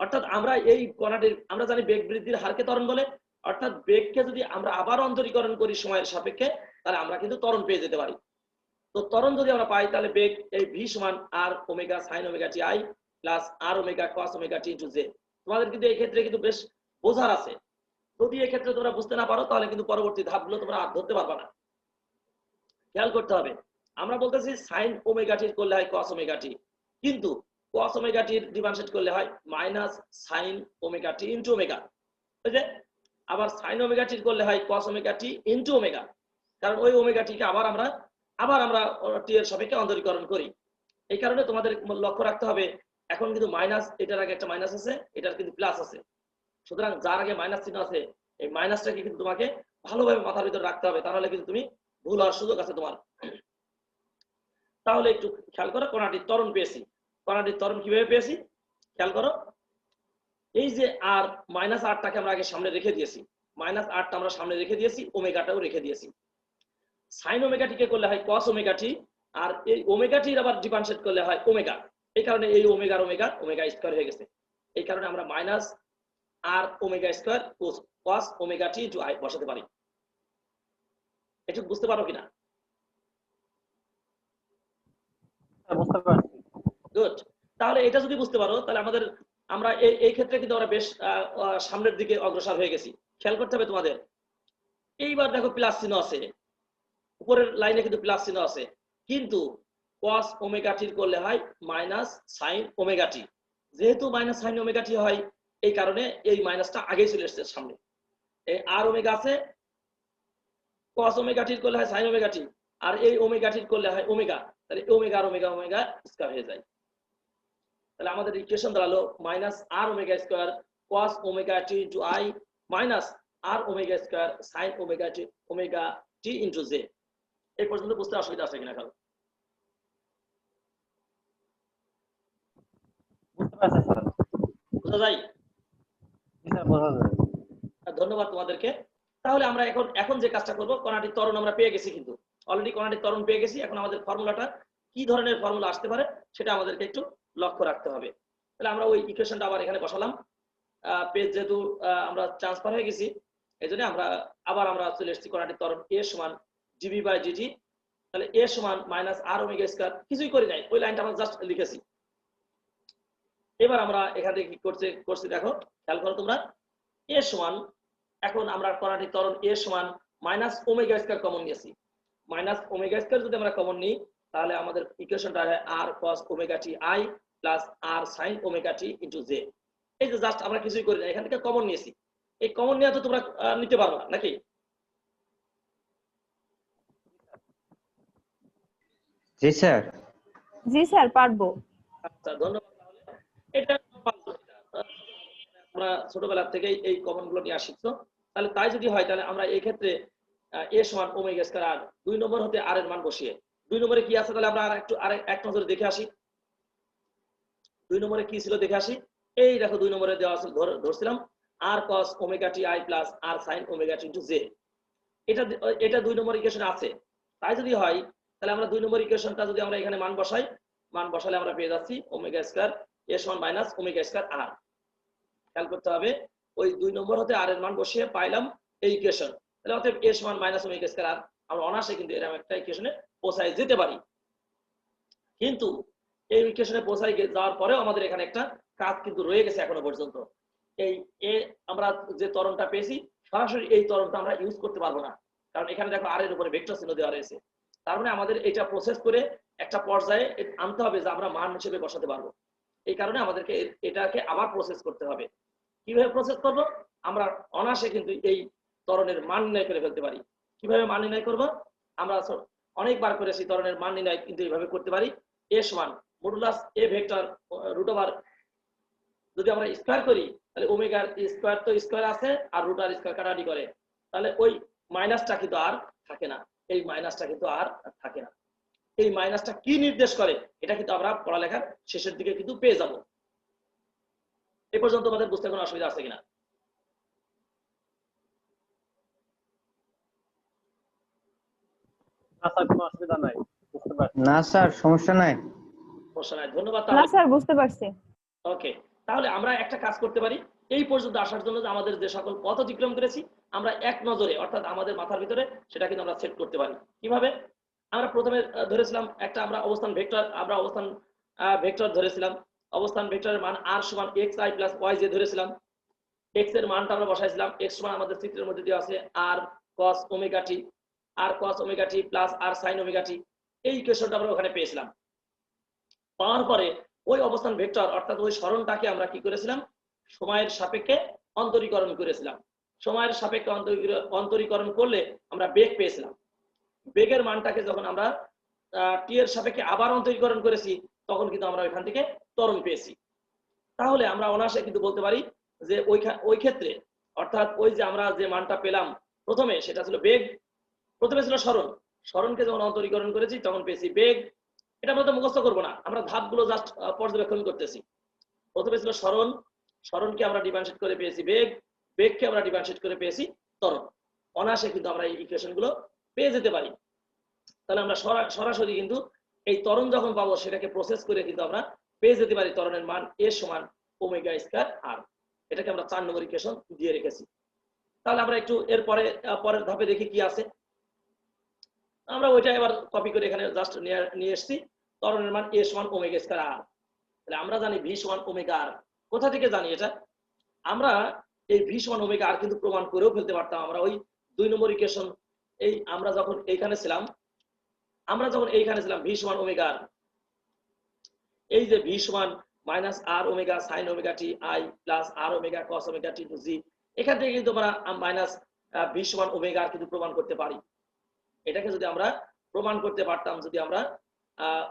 অর্থাৎ আমরা এই কণাটির আমরা জানি বেগ বৃদ্ধির হারকে ত্বরণ বলে, অর্থাৎ বেগকে যদি আমরা আবার অন্তরীকরণ করি সময়ের সাপেক্ষে তাহলে আমরা কিন্তু ত্বরণ পেয়ে যেতে পারি। তো ত্বরণ যদি আমরা পাই তাহলে বেগ এই ভি সমান R omega sine omega T I plus R omega cos omega T into J. তোমাদের কিন্তু এই ক্ষেত্রে কিন্তু বেশ বোঝার আছে। যদি এই ক্ষেত্রে তোমরা বুঝতে না পারো তাহলে কিন্তু পরবর্তী ধাপগুলো তোমরা আর ধরতে পারবে না। খেয়াল করতে হবে, আমরা বলতেছি সাইন ওমেগা টি করলে হয় কস ওমেগা টি, কিন্তু cos ওমেগা টি ডিফারেন্সিয়েট করলে হয় মাইনাস সাইন ওমেগা টি ইনটু ওমেগা, বুঝলে? আবার সাইন ওমেগা টি করলে হয় cos ওমেগা টি ইনটু ওমেগা, কারণ ওই ওমেগা টিকে আবার আমরা টি এর সাপেক্ষে অন্তরীকরণ করি। এই কারণে তোমাদের লক্ষ্য রাখতে হবে এখন কিন্তু মাইনাস, এটার আগে একটা মাইনাস আছে, এটার কিন্তু প্লাস আছে, সুতরাং যার আগে মাইনাস চিহ্ন আছে এই মাইনাসটাকে কিন্তু তোমাকে ভালোভাবে মাথার ভিতরে রাখতে হবে, তাহলে কিন্তু তুমি ভুল হওয়ার সুযোগ আছে তোমার। তাহলে একটু খেয়াল করো, কণাটির ত্বরণ পেয়েছি। কণাটির ত্বরণ কিভাবে পেয়েছি খেয়াল করো। এই যে আর মাইনাস আরটাকে আমরা আগে সামনে রেখে দিয়েছি, মাইনাস আরটা আমরা সামনে রেখে দিয়েছি, ওমেগাটাও রেখে দিয়েছি। সাইন ওমেগা টিকে করলে হয় cos ওমেগা টি, আর এই ওমেগা টির আবার ডিফারেন্সিয়েট করলে হয় ওমেগা। এই কারণে এই ওমেগার ওমেগা ওমেগা স্কয়ার হয়ে গেছে। এই কারণে আমরা minus R omega square cos omega T into i বসাতে পারি। একটু বুঝতে পারো কিনা? বুঝতে পারছি। গুড। তাহলে এটা যদি বুঝতে পারো তাহলে আমরা এই ক্ষেত্রে কিন্তু আমরা বেশ সামনের দিকে অগ্রসর হয়ে গেছি। খেয়াল করতে হবে তোমাদের। এইবার দেখো প্লাস চিহ্ন আছে, উপরের লাইনে কিন্তু প্লাস চিহ্ন আছে, কিন্তু cos ওমেগা টি করলে হয় মাইনাস সাইন ওমেগা টি। যেহেতু মাইনাস সাইন ওমেগা টি হয় এই কারণে এই মাইনাসটা আগেই চলে এসেছে সামনে। এই আর ওমেগা আছে, cos ওমেগা টি করলে হয় সাইন ওমেগা টি, আর এই ওমেগা টি করলে হয় ওমেগা, তাহলে ওমেগা আর ওমেগা ওমেগা স্কয়ার হয়ে যায়। তাহলে আমাদের ইকুয়েশন দাঁড়ালো minus R omega square cos omega T into i minus R omega square sine omega T into j. এই পর্যন্ত বুঝতে অসুবিধা আছে কিনা? বুঝতে পারছি স্যার। বোঝা যায়? জি স্যার, বোঝা যায়। ধন্যবাদ তোমাদেরকে। তাহলে আমরা এখন যে কাজটা করব, কণাটির ত্বরণ আমরা পেয়ে গেছি, কিন্তু অলরেডি কণাটির ত্বরণ পেয়ে গেছি। এখন আমাদের ফর্মুলাটা কি ধরনের ফর্মুলা আসতে পারে সেটা আমাদেরকে একটু লক্ষ্য রাখতে হবে। তাহলে আমরা ওই ইকুয়েশনটা আবার এখানে বসালাম। পেজ যেহেতু আমরা ট্রান্সফার হয়ে গেছি এই জন্য আমরা চলে এসেছি কণাটির ত্বরণ এ সমান ডিভি বাই ডিটি। তাহলে এ সমান মাইনাস আর ওমেগা স্কয়ার, কিছুই করি নাই, ওই লাইনটা আমরা জাস্ট লিখেছি। এবার আমরা এখানে কি করছি দেখো, খেয়াল করো তোমরা। এ সমান, এখন আমরা কণাটির ত্বরণ এ সমান মাইনাস ওমেগা স্কয়ার কমন নিয়েছি। মাইনাস ওমেগা স্কয়ার যদি আমরা কমন নিই তাহলে আমাদের ইকুয়েশনটা হয় r cos omega T I plus r sine omega T into j. এই যে জাস্ট আমরা কিছুই করি না, এখান থেকে কমন নিয়েছি। এই কমন নিয়ে তো তোমরা নিতে পারবা নাকি? জি স্যার। জি স্যার, পারবো। আচ্ছা, ধন্যবাদ। তাহলে এটা আমরা ছোটবেলা থেকেই এই কমন গুলো নিয়ে আসছি। তাহলে তাই যদি হয় তাহলে আমরা এই ক্ষেত্রে এ সমান ওমেগা স্কয়ার আর 2 নম্বর হতে আর এর মান বসিয়ে 2 নম্বরে কি আছে তাহলে আমরা এক নজরে দেখে আসি। 2 নম্বরে কি ছিল দেখে আসি। এই দেখো 2 নম্বরে দেওয়া আছে, ধরছিলাম r cos omega T I plus r sine omega T into j. এটা 2 নম্বর ইকুয়েশনে আছে। তাই যদি হয় তাহলে আমরা 2 নম্বর ইকুয়েশনটা যদি আমরা এখানে মান বসালে আমরা পেয়ে যাচ্ছি ওমেগা স্কয়ার এ সমান মাইনাস ওমেগা স্কয়ার আর। খেয়াল করতে হবে, ওই 2 নম্বর হতে আর এর মান বসিয়ে পাইলাম এই ইকুয়েশন। তাহলে অতএব এ সমান মাইনাস ওমেগা স্কয়ার আর আমরা অনায়াসে কিন্তু এরকম একটা ইকুয়েশনে পৌঁছায় যেতে পারি। কিন্তু এই ইকুয়েশনে পৌঁছায় যাওয়ার পরেও আমাদের এখানে একটা কাজ কিন্তু রয়ে গেছে এখনো পর্যন্ত। আমরা যে ত্বরণটা পেয়েছি সরাসরি এই ত্বরণটা আমরা ইউজ করতে পারবো না, কারণ এখানে দেখো আর এর উপরে ভেক্টর চিহ্ন দেওয়া রয়েছে। তার মানে আমাদের এটা প্রসেস করে একটা পর্যায়ে আনতে হবে যে আমরা মান হিসেবে বসাতে পারবো। এই কারণে আমাদেরকে এটাকে আবার প্রসেস করতে হবে। কিভাবে প্রসেস করব? আমরা অনায়াসে কিন্তু এই ত্বরণের মান নির্ণয় করে ফেলতে পারি। কিভাবে মান নির্ণয় করব? আমরা অনেকবার করেছি ত্বরণের মান নির্ণয়, কিন্তু এইভাবে করতে পারি। এ সমান modulus a vector root over, যদি আমরা স্কয়ার করি তাহলে ওমেগার স্কয়ার তো স্কয়ার আছে আর রুট আর স্কয়ার কাটাকাটি করে, তাহলে ওই মাইনাসটা কিন্তু আর থাকে না। এই মাইনাসটা কিন্তু আর থাকে না। এই মাইনাসটা কি নির্দেশ করে এটা কিন্তু আমরা পড়ালেখার শেষের দিকে কিন্তু পেয়ে যাব। এই পর্যন্ত আমাদের বুঝতে কোনো অসুবিধা আছে কিনা? না স্যার, কোনো অসুবিধা নাই, বুঝতে পারছি। না স্যার, সমস্যা নাই। সমস্যা নাই, ধন্যবাদ। না স্যার, বুঝতে পারছি। ওকে, তাহলে আমরা একটা কাজ করতে পারি। এই পর্যন্ত আসার জন্য আমাদের যে সকল পথ অতিক্রম করেছি আমরা এক নজরে, অর্থাৎ আমাদের মাথার ভিতরে সেটা কিন্তু আমরা সেট করতে পারি। কিভাবে? আমরা প্রথমে ধরেছিলাম একটা আমরা অবস্থান ভেক্টর ধরেছিলাম। অবস্থান ভেক্টরের মান আর সমান x i plus y j ধরেছিলাম। এক্স এর মানটা আমরা বসাইছিলাম। এক্স সমান আমাদের চিত্রের মধ্যে দেওয়া আছে আর cos ওমেগা টি প্লাস আর সাইন ওমেগা টি। এই ইকুয়েশনটা আমরা ওখানে পেয়েছিলাম। পাওয়ার পরে ওই অবস্থান ভেক্টর অর্থাৎ ওই সরণটাকে আমরা কি করেছিলাম, সময়ের সাপেক্ষে অন্তরীকরণ করেছিলাম। সময়ের সাপেক্ষে অন্তরীকরণ করলে আমরা বেগ পেয়েছিলাম। বেগের মানটাকে যখন আমরা টি এর সাপেক্ষে আবার অন্তরীকরণ করেছি, তখন কিন্তু আমরা ওইখান থেকে ত্বরণ পেয়েছি। তাহলে আমরা অনায়াসে কিন্তু বলতে পারি যে ওই ক্ষেত্রে অর্থাৎ ওই যে আমরা যে মানটা পেলাম প্রথমে, সেটা ছিল বেগ, প্রথমে ছিল সরণ, সরণকে যখন অন্তরীকরণ করেছি তখন পেয়েছি বেগ। এটা আমরা তো মুখস্থ করবো না, আমরা ধাপগুলো জাস্ট পর্যবেক্ষণ করতেছি। প্রথমে ছিল সরণ, সরণকে আমরা ডিফারেন্সিয়েট করে পেয়েছি বেগ, বেগকে আমরা ডিফারেন্সিয়েট করে পেয়েছি ত্বরণ। অনায়াসে কিন্তু আমরা এই ইকুয়েশন গুলো পেয়ে যেতে পারি। তাহলে আমরা সরাসরি কিন্তু এই ত্বরণ যখন পাবো সেটাকে প্রসেস করে কিন্তু আমরা পেয়ে যেতে পারি ত্বরণের মান এ সমান ওমেগা স্কয়ার আর। এটাকে আমরা 4 নম্বর ইকুয়েশন দিয়ে রেখেছি। তাহলে আমরা একটু এর পরের ধাপে দেখি কি আছে। আমরা ওইটা এবার কপি করে এখানে জাস্ট নিয়ে এসেছি, ত্বরণের মান এ সমান ওমেগা স্কয়ার আর। তাহলে আমরা জানি ভি সমান ওমেগা আর। কোথা থেকে জানি এটা? আমরা এই ভি সমান ওমেগা আর কিন্তু প্রমাণ করেও ফেলতে পারতাম। আমরা ওই 2 নম্বর ইকুয়েশন, এই আমরা যখন এইখানে ছিলাম ভি সমান ওমেগা আর, এই যে ভি সমান minus R omega sine omega T I plus R omega cos omega T to J, এখান থেকে কিন্তু আমরা মাইনাস ভি সমান ওমেগা আর কিন্তু প্রমাণ করতে পারি। এটাকে যদি আমরা প্রমাণ করতে পারতাম, যদি আমরা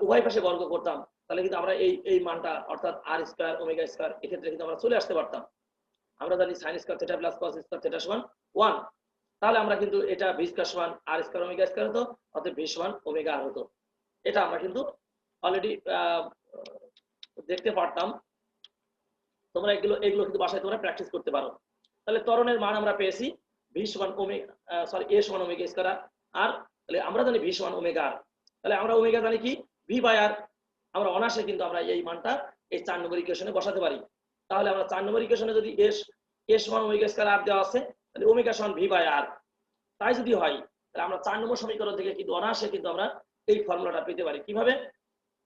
উভয় পাশে বর্গ করতাম, তাহলে কিন্তু আমরা এই মানটা অর্থাৎ আর স্কয়ার ওমেগা স্কয়ার এক্ষেত্রে কিন্তু আমরা চলে আসতে পারতাম। আমরা জানি sine square theta plus cos square theta সমান 1। তাহলে আমরা কিন্তু এটা ভি স্কয়ার সমান আর স্কয়ার ওমেগা স্কয়ার হতো, অর্থাৎ ভি সমান ওমেগা আর হতো। এটা আমরা কিন্তু অলরেডি দেখতে পারতাম। তোমরা এগুলো কিন্তু বাসায় তোমরা প্র্যাকটিস করতে পারো। তাহলে ত্বরণের মান আমরা পেয়েছি ভি সমান এ সমান ওমেগা স্কয়ার আর। তাহলে আমরা জানি ভি সমান ওমেগা আর। তাহলে আমরা ওমেগা জানি কি ভি বাই আর। আমরা অনায়াসে কিন্তু আমরা এই মানটা এই 4 নম্বর ইকুয়েশনে বসাতে পারি। তাহলে আমরা 4 নম্বর ইকুয়েশনে যদি এ সমান ওমেগা স্কয়ার আর দেওয়া আছে, তাহলে ওমেগা সমান ভি বাই আর তাই যদি হয়, তাহলে আমরা 4 নম্বর সমীকরণ থেকে কিন্তু অনায়াসে কিন্তু আমরা এই ফর্মুলাটা পেতে পারি। কিভাবে?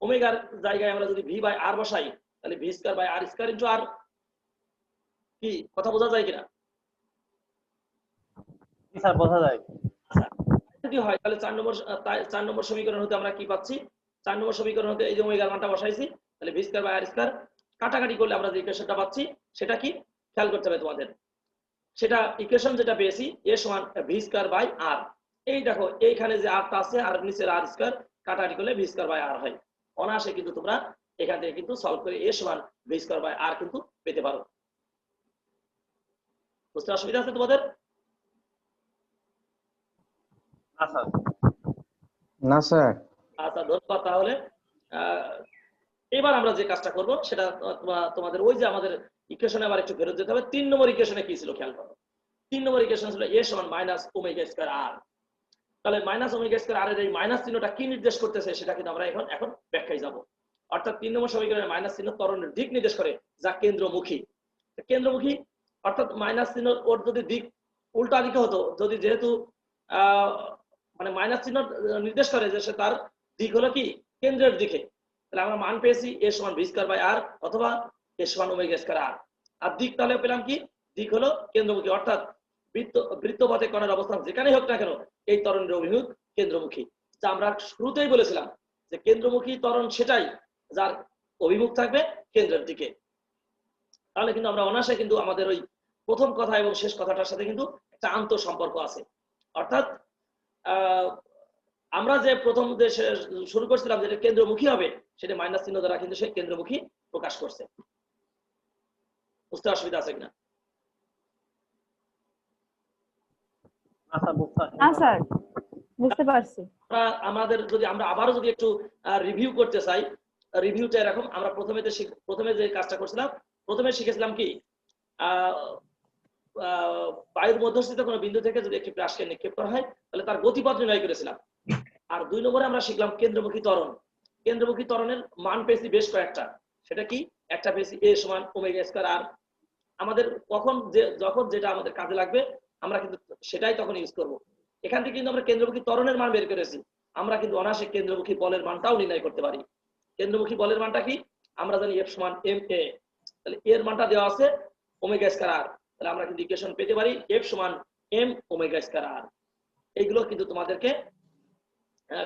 ওমেগার জায়গায় আমরা যদি ভি বাই আর বসাই, তাহলে V square by R square into R. কি কথা বোঝা যায় কিনা? জি স্যার বোঝা যায়। আচ্ছা, যদি হয় তাহলে 4 নম্বর সমীকরণ হতে আমরা কি পাচ্ছি? 4 নম্বর সমীকরণ হতে এই যে ওমেগার মানটা বসাইছি, তাহলে V square by R square কাটাকাটি করলে আমরা যে ইকুয়েশনটা পাচ্ছি সেটা কি খেয়াল করতে হবে তোমাদের। সেটা ইকুয়েশন যেটা পেয়েছি এ সমান ভি স্কয়ার বাই আর। এই দেখো এইখানে যে আরটা আছে আর নিচের আর স্কয়ার কাটাকাটি করলে ভি স্কয়ার বাই আর হয়। অনায়াসে কিন্তু তোমরা এখান থেকে কিন্তু সলভ করে এ সমান ভি স্কয়ার বাই আর কিন্তু পেতে পারো। বুঝতে অসুবিধা আছে তোমাদের? না স্যার। না স্যার। আচ্ছা ধন্যবাদ। তাহলে এবার আমরা যে কাজটা করব সেটা তোমাদের ওই যে আমাদের ইকুয়েশনে আবার একটু ফেরত যেতে হবে। 3 নম্বর ইকুয়েশনে কি ছিল খেয়াল করো। 3 নম্বর ইকুয়েশন ছিল এ সমান মাইনাস ওমেগা স্কয়ার আর। তাহলে মাইনাস ওমেগা স্কয়ার আর এর এই মাইনাস চিহ্নটা কি নির্দেশ করতেছে সেটা কিন্তু আমরা এখন ব্যাখ্যায় যাব। অর্থাৎ 3 নম্বর সমীকরণে মাইনাস চিহ্ন ত্বরণের দিক নির্দেশ করে যা কেন্দ্রমুখী। কেন্দ্রমুখী অর্থাৎ মাইনাস চিহ্ন ওর যদি দিক উল্টা দিকে হতো, যদি যেহেতু মানে মাইনাস চিহ্ন নির্দেশ করে যে সে তার দিক হলো কি কেন্দ্রের দিকে, তাহলে আমরা মান পেয়েছি এ সমান ভি স্কয়ার বাই আর অথবা এ সমান ওমেগা স্কয়ার আর। আর দিক তাহলে পেলাম কি দিক হলো কেন্দ্রমুখী, অর্থাৎ বৃত্তপথে কণার অবস্থান যেখানেই হোক না কেন এই ত্বরণের অভিমুখ কেন্দ্রমুখী। যা আমরা শুরুতেই বলেছিলাম যে কেন্দ্রমুখী ত্বরণ সেটাই যার অভিমুখ থাকবে কেন্দ্রের দিকে। তাহলে কিন্তু আমরা অনায়াসে কিন্তু আমাদের ওই প্রথম কথা এবং শেষ কথাটার সাথে কিন্তু একটা আন্তঃ সম্পর্ক আছে। অর্থাৎ আমরা যে প্রথম যে শুরু করছিলাম যেটা কেন্দ্রমুখী হবে, সেটা মাইনাস চিহ্ন দ্বারা কিন্তু সে কেন্দ্রমুখী প্রকাশ করছে। বুঝতে অসুবিধা আছে কিনা? না স্যার বুঝতে পারছি। আমাদের যদি আমরা আবারও যদি একটু রিভিউ করতে চাই, রিভিউটা এরকম। আমরা প্রথমে যে কাজটা করছিলাম, প্রথমে শিখেছিলাম কি বায়ুর মধ্যস্থিত কোনো বিন্দু থেকে যদি একটি প্রাসকে নিক্ষেপ করা হয় তাহলে তার গতিপথ নির্ণয় করেছিলাম। আর 2 নম্বরে আমরা শিখলাম কেন্দ্রমুখী ত্বরণ। কেন্দ্রমুখী ত্বরণের মান পেয়েছি বেশ কয়েকটা। সেটা কি? একটা পেয়েছি এ সমান ওমেগা স্কয়ার আর। আমাদের যখন যেটা আমাদের কাজে লাগবে আমরা কিন্তু সেটাই তখন ইউজ করব। এখান থেকে কিন্তু আমরা কেন্দ্রমুখী ত্বরণের মান বের করেছি। আমরা কিন্তু অনায়াসে কেন্দ্রমুখী বলের মানটাও নির্ণয় করতে পারি। কেন্দ্রমুখী বলের মানটা কি? আমরা জানি এফ সমান এম এ। তাহলে এর মানটা দেওয়া আছে ওমেগা স্কয়ার আর। তাহলে আমরা কিন্তু ইকুয়েশন পেতে পারি এফ সমান এম ওমেগা স্কয়ার আর। এইগুলো কিন্তু তোমাদেরকে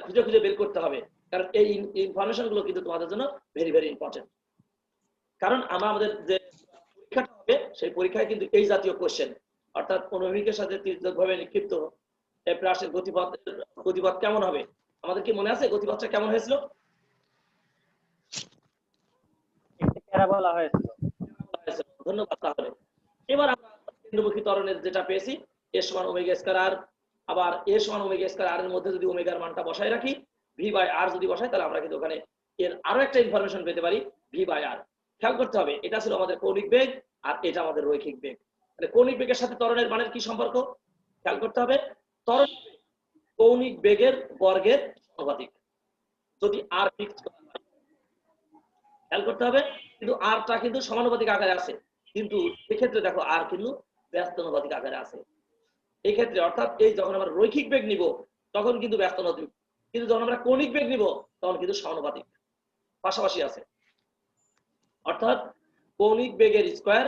খুঁজে খুঁজে বের করতে হবে, কারণ এই ইনফরমেশন গুলো কিন্তু তোমাদের জন্য ভেরি ভেরি ইম্পর্টেন্ট। কারণ আমাদের যে পরীক্ষাটা হবে সেই পরীক্ষায় কিন্তু এই জাতীয় কোশ্চেন, অর্থাৎ অনুভূমিকের সাথে তির্যকভাবে নিক্ষিপ্ত এই প্রাসের গতিপথ কেমন হবে? আমাদের কি মনে আছে গতিপথটা কেমন হয়েছিল? একটি প্যারাবোলা হয়েছিল। ধন্যবাদ। তাহলে এবার আমরা কেন্দ্রমুখী ত্বরণের যেটা পেয়েছি এ সমান ওমেগা স্কয়ার আর, আবার এ সমান ওমেগা স্কয়ার আর এর মধ্যে যদি ওমেগার মানটা বসায় রাখি, ভি বাই আর যদি বসাই, তাহলে আমরা কিন্তু ওখানে এর আরো একটা ইনফরমেশন পেতে পারি, ভি বাই আর। খেয়াল করতে হবে এটা ছিল আমাদের কৌণিক বেগ আর এটা আমাদের রৈখিক বেগ। তাহলে কৌণিক বেগের সাথে ত্বরণের মানের কি সম্পর্ক খেয়াল করতে হবে। ত্বরণ কৌণিক বেগের বর্গের সমানুপাতিক যদি আর ফিক্স করা হয়, খেয়াল করতে হবে। কিন্তু আরটা কিন্তু সমানুপাতিক আকারে আছে, কিন্তু এক্ষেত্রে দেখো আর কিন্তু ব্যস্তানুপাতিক আকারে আছে এই ক্ষেত্রে। অর্থাৎ এই যখন আমরা রৈখিক বেগ নিব তখন কিন্তু ব্যস্তানুপাতিক, কিন্তু যখন আমরা কৌণিক বেগ নিব তখন কিন্তু সমানুপাতিক, পাশাপাশি আছে। অর্থাৎ কৌণিক বেগের স্কয়ার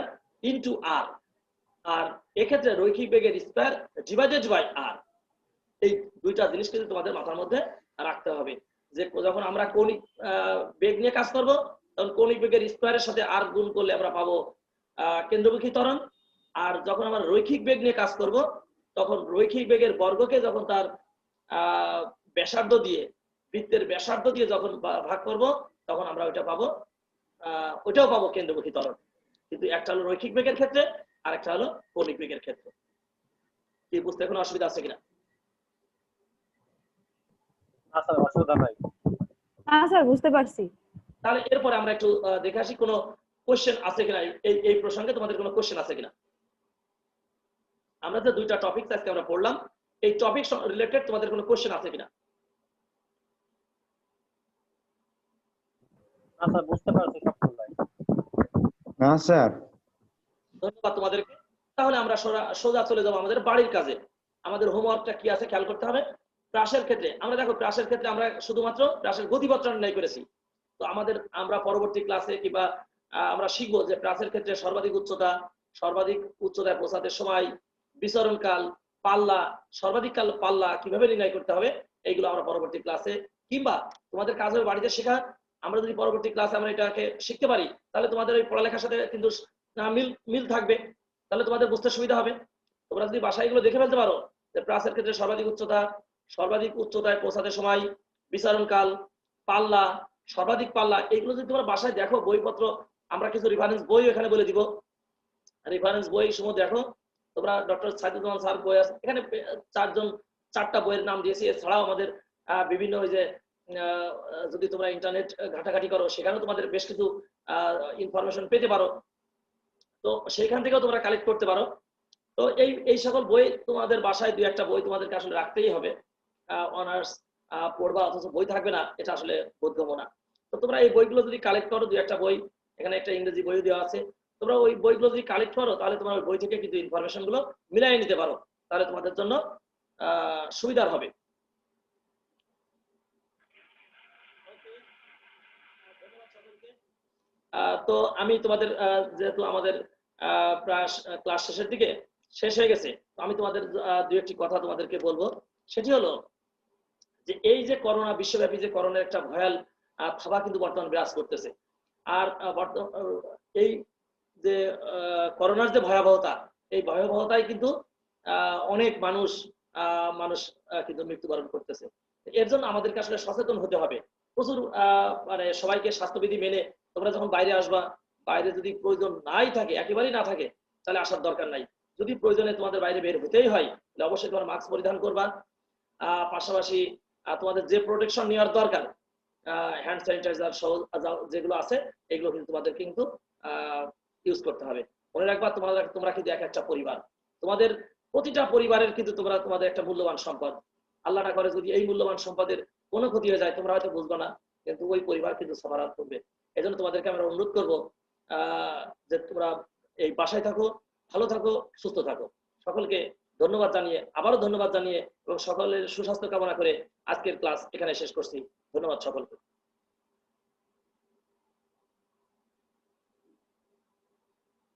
ইনটু আর, আর এক্ষেত্রে রৈখিক বেগের স্কয়ার ডিভাইডেড বাই আর। এই দুইটা জিনিস কিন্তু তোমাদের মাথার মধ্যে রাখতে হবে যে যখন আমরা কৌণিক বেগ নিয়ে কাজ করব তখন কৌণিক বেগের স্কয়ারের সাথে আর গুণ করলে আমরা পাবো কেন্দ্রমুখী ত্বরণ। আর যখন আমরা রৈখিক বেগ নিয়ে কাজ করব তখন রৈখিক বেগের বর্গকে যখন তার ব্যাসার্ধ দিয়ে, বৃত্তের ব্যাসার্ধ দিয়ে যখন ভাগ করব তখন আমরা ওইটা পাবো, ওইটাও পাবো কেন্দ্রমুখী ত্বরণ। কিন্তু একটা হলো রৈখিক বেগের ক্ষেত্রে আর একটা হলো কৌণিক বেগের ক্ষেত্রে। কি বুঝতে কোনো অসুবিধা আছে কিনা? না স্যার, অসুবিধা নাই। হ্যাঁ স্যার বুঝতে পারছি। তাহলে এরপরে আমরা একটু দেখে আসি কোনো কোশ্চেন আছে কিনা এই প্রসঙ্গে, তোমাদের কোনো কোশ্চেন আছে কিনা। আমরা যে দুইটা টপিক আজকে আমরা পড়লাম এই টপিক রিলেটেড তোমাদের কোনো কোশ্চেন আছে কিনা? না স্যার, বুঝতে পারছি সবগুলাই। না স্যার। ধন্যবাদ তোমাদেরকে। তাহলে আমরা সোজা চলে যাবো আমাদের বাড়ির কাজে। আমাদের হোমওয়ার্কটা কি আছে খেয়াল করতে হবে। প্রাসের ক্ষেত্রে আমরা দেখো, প্রাসের ক্ষেত্রে আমরা শুধুমাত্র প্রাসের গতিপথ নির্ণয় করেছি। তো আমরা পরবর্তী ক্লাসে কিংবা আমরা শিখবো যে প্রাসের ক্ষেত্রে সর্বাধিক উচ্চতায় পৌঁছাতে সময়, বিচরণকাল, পাল্লা, সর্বাধিক কাল পাল্লা কিভাবে নির্ণয় করতে হবে, এইগুলো আমরা পরবর্তী ক্লাসে কিংবা তোমাদের কাজ হবে বাড়িতে শেখা। আমরা যদি পরবর্তী ক্লাসে আমরা এটাকে শিখতে পারি তাহলে তোমাদের ওই পড়ালেখার সাথে কিন্তু মিল থাকবে, তাহলে তোমাদের বুঝতে সুবিধা হবে। তোমরা যদি বাসায় এগুলো দেখে ফেলতে পারো যে প্রাসের ক্ষেত্রে সর্বাধিক উচ্চতায় পৌঁছাতে সময়, বিচরণকাল, পাল্লা, সর্বাধিক পাল্লা, এইগুলো যদি তোমরা বাসায় দেখো বইপত্র, আমরা কিছু রেফারেন্স বই এখানে বলে দিব, রেফারেন্স বই সমূহ দেখো তোমরা। ডক্টর সাইদুজ্জামান স্যার বই আছে এখানে, 4টা বইয়ের নাম দিয়েছি। এছাড়াও আমাদের বিভিন্ন ওই যে যদি তোমরা ইন্টারনেট ঘাটাঘাটি করো সেখানেও তোমাদের বেশ কিছু ইনফরমেশন পেতে পারো, তো সেইখান থেকেও তোমরা কালেক্ট করতে পারো। তো এই সকল বই তোমাদের বাসায় 2-1টা বই তোমাদেরকে আসলে রাখতেই হবে। অনার্স পড়বা অথচ বই থাকবে না, এটা আসলে বোধগম্য না। তো তোমরা এই বইগুলো যদি কালেক্ট করো, 2-1টা বই, এখানে একটা ইংরেজি বইও দেওয়া আছে, তোমরা ওই বইগুলো যদি কালেক্ট করো তাহলে তোমার ওই বই থেকে কিন্তু ইনফরমেশন গুলো মিলাই নিতে পারো, তাহলে তোমাদের জন্য সুবিধার হবে। তো আমি তোমাদের যেহেতু আমাদের প্রায় ক্লাস শেষের দিকে শেষ হয়ে গেছে, তো আমি তোমাদের 2-1টি কথা তোমাদেরকে বলবো। সেটি হলো যে এই যে করোনা, বিশ্বব্যাপী যে করোনার একটা ভয়াল থাবা কিন্তু বর্তমান বিরাজ করতেছে। আর এই যে করোনার যে ভয়াবহতা, এই ভয়াবহতায় কিন্তু অনেক মানুষ কিন্তু মৃত্যুবরণ করতেছে। এর জন্য আমাদেরকে আসলে সচেতন হতে হবে প্রচুর। মানে সবাইকে স্বাস্থ্যবিধি মেনে তোমরা যখন বাইরে আসবা, বাইরে যদি প্রয়োজন নাই থাকে, একেবারেই না থাকে, তাহলে আসার দরকার নাই। যদি প্রয়োজনে তোমাদের বাইরে বের হতেই হয় তাহলে অবশ্যই তোমার মাস্ক পরিধান করবা। পাশাপাশি তোমাদের যে প্রোটেকশন নেওয়ার দরকার, হ্যান্ড স্যানিটাইজার সহ যেগুলো আছে এগুলো কিন্তু তোমাদের কিন্তু ইউজ করতে হবে। মনে রাখবা তোমরা কিন্তু একটা পরিবার, তোমাদের প্রতিটা পরিবারের কিন্তু তোমাদের একটা মূল্যবান সম্পদ। আল্লাহ না করে যদি এই মূল্যবান সম্পদের কোনো ক্ষতি হয়ে যায় তোমরা হয়তো বুঝবা না, কিন্তু ওই পরিবার কিন্তু সাফারাত করবে। এই জন্য তোমাদেরকে আমরা অনুরোধ করবো যে তোমরা এই বাসায় থাকো, ভালো থাকো, সুস্থ থাকো। সকলকে আবারও ধন্যবাদ জানিয়ে এবং সকলের সুস্বাস্থ্য কামনা করে আজকের ক্লাস এখানে শেষ করছি। ধন্যবাদ সকলকে।